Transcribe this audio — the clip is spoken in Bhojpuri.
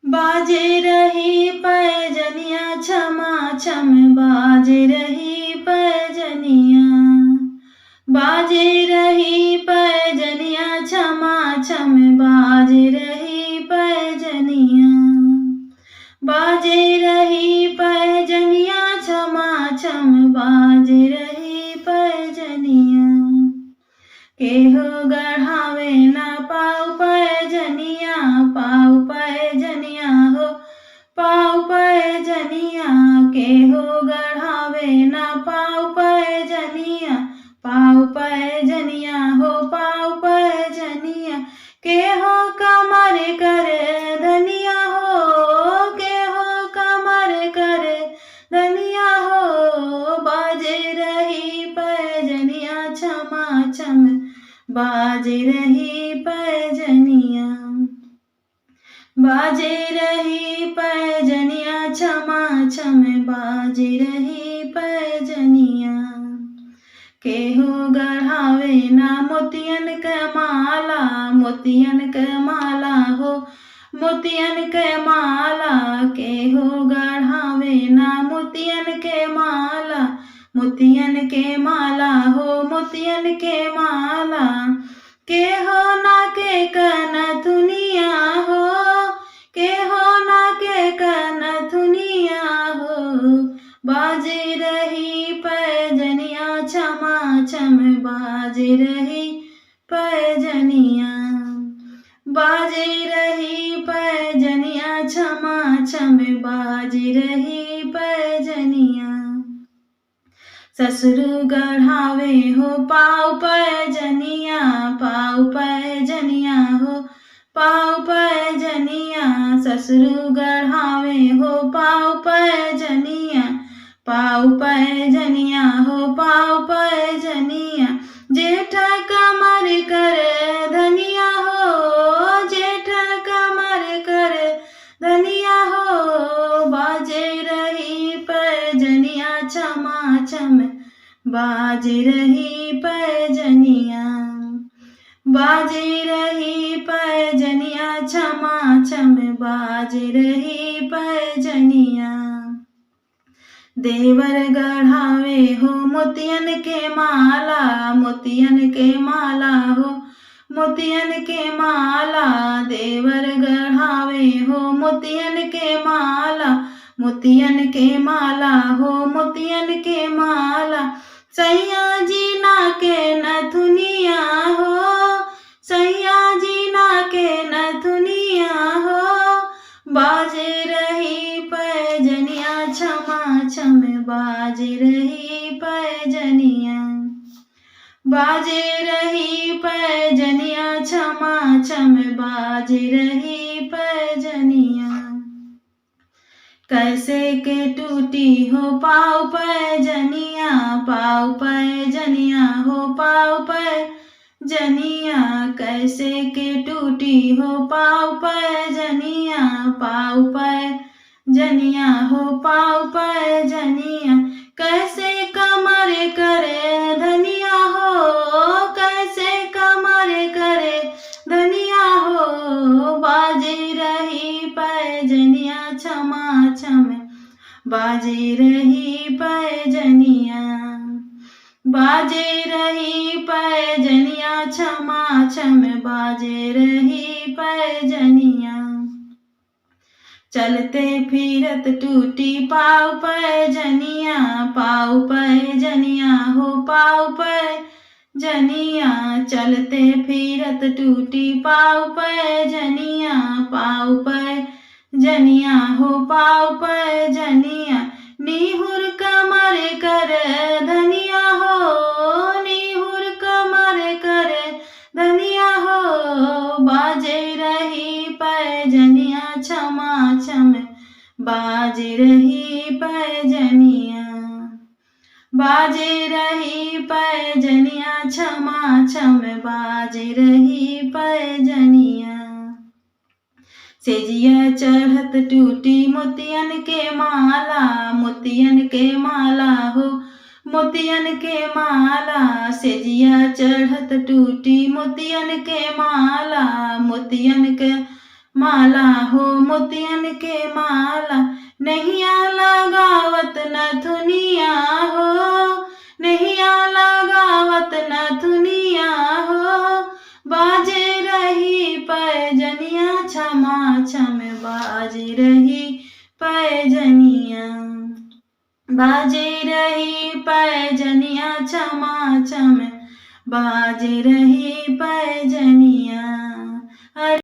बाजे रही पैजनिया छमा छम, बाजे रही पैजनिया, बाजे रही पैजनिया छमा छम, बाजे रही पैजनिया, बाजे रही पैजनिया छमा छम, बाजे रही पैजनिया। केहो गढ़ावे ना पाऊ पैजनिया, पाऊ पैजनिया हो, पाऊ पैजनिया। केहो गढ़ावे ना पाऊ पैजनिया, पाऊ पैजनिया हो, पाऊ पैजनिया। केहो कमर करे धनिया हो, केहो कमर करे धनिया हो, बाजे रही पैजनिया छमा छम, बाजे रही पैजनिया, बाजे रही पैजनिया छमा छम, बाजे रही पैजनिया। केहो गढ़ावे ना मोतियन के माला, मोतियन के माला हो, मोतियन के माला। केहो गढ़ावे ना मोतियन के माला, मोतियन के माला हो, मोतियन के माला। केहो ना के कनथुनिया हो, केहो ना के कनथुनिया हो, बाजे रही पैजनिया छमा छम, बाजे रही पैजनिया, बाजे रही पैजनिया छमा छम, बाजे रही पैजनिया। ससुर गढ़ावे हो पाऊ पैजनिया, पाऊ पैजनिया हो, पाऊ पैजनिया। ससुर गढ़ावे हो पाऊ पैजनिया, पाऊ पैजनिया हो, पाऊ पैजनिया। जेठ कमर करे धनिया हो, जेठ कमर करे धनिया हो, बाजे रही पैजनिया छमा छम, बाजे रही पैजनिया, बाजे रही पैजनिया छमा छम, बाजे रही पैजनिया। देवर गढ़ावे हो मोतियन के माला, मोतियन के माला हो, मोतियन के माला। देवर गढ़ावे हो मोतियन के माला, मोतियन के माला हो, मोतियन के माला। सैया जी ना के नथुनिया हो, सैया जी ना के नथुनिया हो, बाजे रही पैजनिया छमा छम, बाजे रही पैजनिया, बाजे रही पैजनिया छमा छम, बाजे रही पैजनिया। कैसे के टूटी हो पाऊ पैजनिया, पाऊ पैजनिया हो, पाऊ पैजनिया। कैसे के टूटी हो पाऊ पैजनिया, पाऊ पैजनिया हो, पाऊ पैजनिया। कैसे कमर करे धनिया हो, कैसे कमर करे धनिया हो, बाजे रही पैजनिया छमा छम, बाजे रही पैजनिया, बाजे रही पैजनिया छमा छम, बाजे रही पैजनिया। चलते फिरत टूटी पाऊ पैजनिया, पाऊ पैजनिया हो, पाऊ पैजनिया। चलते फिरत टूटी पाऊ पैजनिया, पाऊ पैजनिया हो, पाऊ पैजनिया। निहुर कमर करे धनिया हो, निहुर कमर करे धनिया हो, बाजे रही पैजनिया छमा छम, बाजे रही पैजनिया, बाजे रही पैजनिया छमा छम, बाजे रही पैजनिया। सेजिया चढ़त टूटी मोतियन के माला, मोतियन के माला हो, मोतियन के माला। सेजिया चढ़त टूटी मोतियन के माला, मोतियन के माला हो मोतियन के माला। नैया लगावत नथुनिया हो, नैया लगावत नथुनिया हो। बाजे रही पैजनिया छमा छम, बाजे रही पैजनिया। बाजे रही पैजनिया छमा छम, बाजे रही पैजनिया।